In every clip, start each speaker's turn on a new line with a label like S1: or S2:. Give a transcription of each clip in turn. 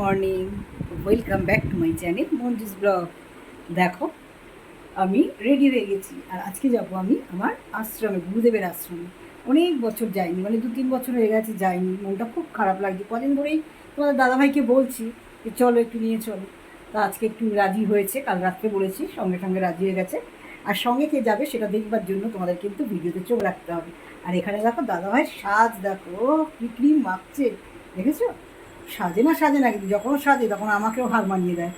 S1: Morning, welcome back to my channel Manju's vlog. দেখো, আমি ready হয়ে গেছি আর আজকে যাব আমি আমার আশ্রমে, গুরুদেবের আশ্রমে। অনেক বছর যাইনি, মানে 2-3 বছর হয়ে গেছে যাইনি। মনটা খুব খারাপ লাগছে। কদিন ধরেই তোমাদের দাদাভাইকে বলছি যে চলো একটু নিয়ে চলো। তা আজকে একটু রাজি হয়েছে, কাল রাত্রে বলেছি, সঙ্গে সঙ্গে রাজি হয়ে গেছে। আর সঙ্গে কে যাবে সেটা দেখবার জন্য তোমাদের কিন্তু ভিডিওতে চোখ রাখতে হবে। আর এখানে দেখো দাদাভাইয়ের সাজ, দেখো কি ক্রিম মাখছে, দেখেছো? সাজে না সাজে না, কিন্তু যখন সাজে তখন আমাকেও হার মানিয়ে দেয়।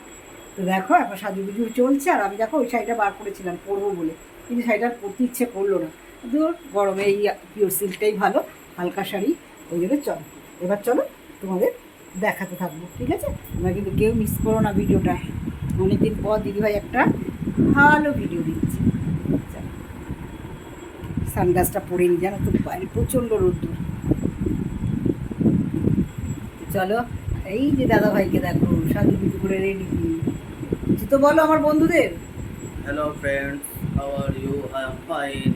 S1: তো দেখো এখন সাজুগুজু চলছে, আর আমি দেখো ওই শাড়িটা বার করেছিলাম পরবো বলে, কিন্তু শাড়িটা আর পরতে ইচ্ছে করলো না। কিন্তু গরমে এই পিওর সিল্কটাই ভালো, হালকা শাড়ি। ওই জন্য চলো, এবার চলো তোমাদের দেখাতে থাকবো, ঠিক আছে? তোমরা কিন্তু কেউ মিস করো না ভিডিওটা। অনেকদিন পর দিদিভাই একটা ভালো ভিডিও দিচ্ছে। সানগ্লাসটা পরে নি, জানো তো বাইরে প্রচণ্ড রোদ্দুর। চলো, এই যে দাদাভাইকে দেখো সাজুগুজু করে রেডি। কিছু তো বলো আমার বন্ধুদের।
S2: Hello friends, how are you? I am fine.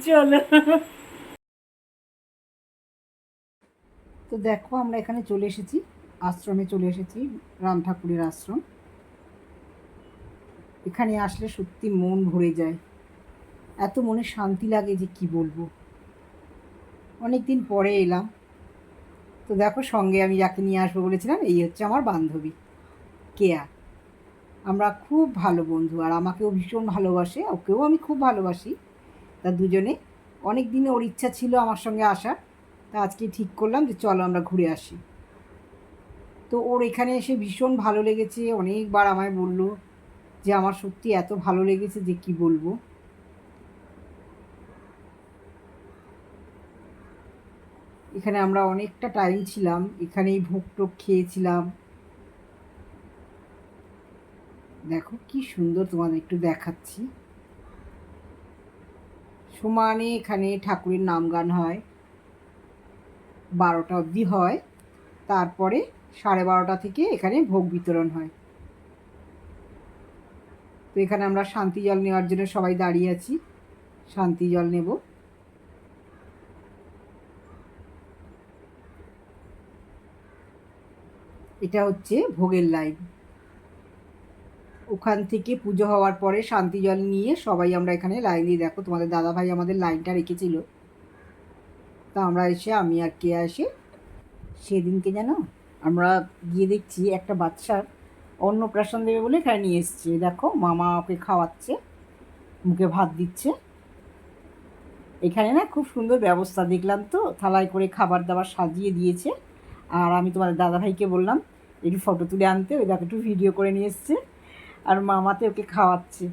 S1: চলো, তো দেখো আমরা এখানে চলে এসেছি, আশ্রমে চলে এসেছি, রাম ঠাকুরের আশ্রম। এখানে আসলে সত্যি মন ভরে যায়, এত মনে শান্তি লাগে যে কি বলবো। অনেক দিন পরে এলাম। তো দেখো সঙ্গে আমি যাকে নিয়ে আসবো বলেছিলাম, এই হচ্ছে আমার বান্ধবী কেয়া। আমরা খুব ভালো বন্ধু, আর আমাকেও ভীষণ ভালোবাসে, ওকেও আমি খুব ভালোবাসি। তা দুজনে অনেক দিনে ওর ইচ্ছা ছিল আমার সঙ্গে আসার। তা আজকে ঠিক করলাম যে চলো আমরা ঘুরে আসি। তো ওর এখানে এসে ভীষণ ভালো লেগেছে, অনেকবার আমায় বলল যে আমার সত্যি এত ভালো লেগেছে যে কি বলবো। এখানে আমরা অনেকটা টাইম ছিলাম, এখানেই ভোগ টোগ খেয়েছিলাম। দেখো কি সুন্দর, তোমাদের একটু দেখাচ্ছি। সমানে এখানে ঠাকুরের নাম গান হয়, 12টা অবধি হয়। তারপরে 12:30 থেকে এখানে ভোগ বিতরণ হয়। তো এখানে আমরা শান্তি জল নেওয়ার জন্য সবাই দাঁড়িয়ে আছি, শান্তি জল নেব। এটা হচ্ছে ভোগের লাইন। ওখান থেকে পুজো হওয়ার পরে শান্তি জল নিয়ে সবাই আমরা এখানে লাইন দিয়ে, দেখো তোমাদের দাদাভাই আমাদের লাইনটা রেখেছিল। তা আমরা এসে, আমি আর কে এসে সেদিনকে যেন আমরা গিয়ে দেখছি একটা বাচ্চার অন্নপ্রাশন দেবে বলে এখানে নিয়ে এসছে। দেখো মামা ওকে খাওয়াচ্ছে, মুখে ভাত দিচ্ছে। এখানে না খুব সুন্দর ব্যবস্থা দেখলাম, তো থালায় করে খাবার দাবার সাজিয়ে দিয়েছে। আর আমি তোমাদের দাদাভাইকে বললাম একটু ফটো তুলে আনতে, ওই দেখো একটু ভিডিও করে নিয়ে এসছে। আর মামাতে ওকে খাওয়াচ্ছে,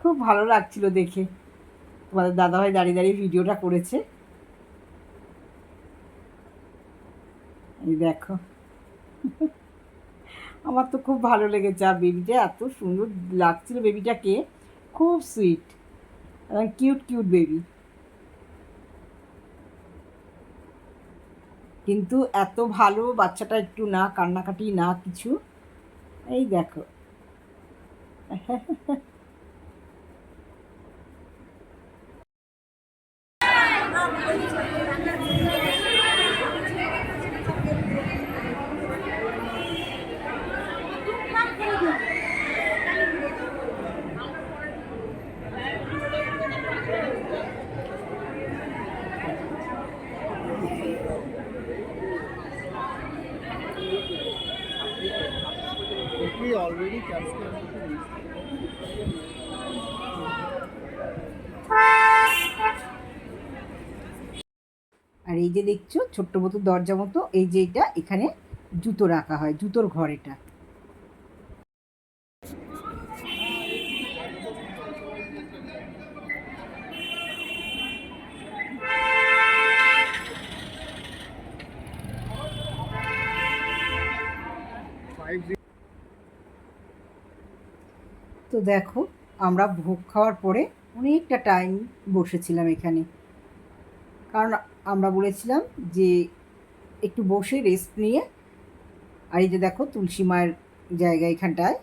S1: খুব ভালো লাগছিল দেখে। তোমাদের দাদাভাই দাঁড়িয়ে দাঁড়িয়ে ভিডিওটা করেছে, এই দেখো। আমার তো খুব ভালো লেগেছে, আর বেবিটা এত সুন্দর লাগছিল, বেবিটাকে খুব সুইট, কিউট কিউট বেবি। কিন্তু এত ভালো বাচ্চাটা, একটু না কান্নাকাটি না কিছু, এই দেখো।
S2: Already captured.
S1: আর এই যে দেখছো ছোট্ট মতো দরজা মতো, এই যে এটা এখানে জুতো রাখা হয়, জুতোর ঘর এটা। তো দেখো আমরা ভোগ খাওয়ার পরে অনেকটা টাইম বসেছিলাম এখানে, কারণ আমরা বলেছিলাম যে একটু বসে রেস্ট নিয়ে। আর এই যে দেখো তুলসী মায়ের জায়গা, এখানটায়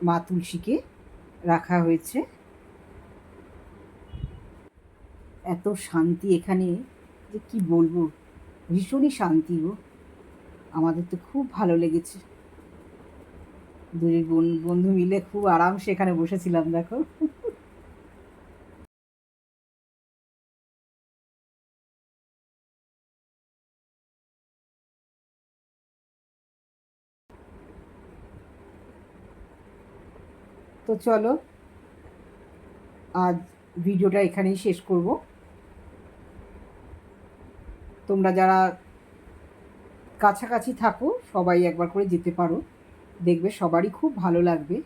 S1: মা তুলসীকে রাখা হয়েছে। এত শান্তি এখানে যে কি বলবো। ভীষণই শান্তি গো। আমাদের তো খুব ভালো লেগেছে। দুই বন্ধু মিলে খুব আরামসে এখানে বসেছিলাম দেখো। তো চলো আজ ভিডিওটা এখানেই শেষ করব। তোমরা যারা কাছাকাছি থাকো সবাই একবার করে যেতে পারো, দেখবে সবারই খুব ভালো লাগবে।